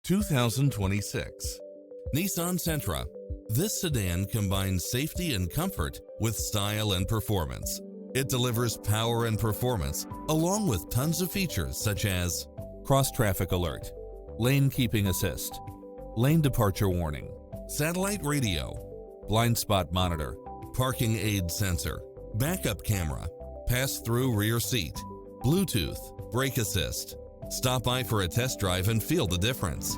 2026 Nissan Sentra. This sedan combines safety and comfort with style and performance. It delivers power and performance along with tons of features such as cross-traffic alert, lane keeping assist, lane departure warning, satellite radio, blind spot monitor, parking aid sensor, backup camera, pass-through rear seat, Bluetooth, brake assist. Stop by for a test drive and feel the difference.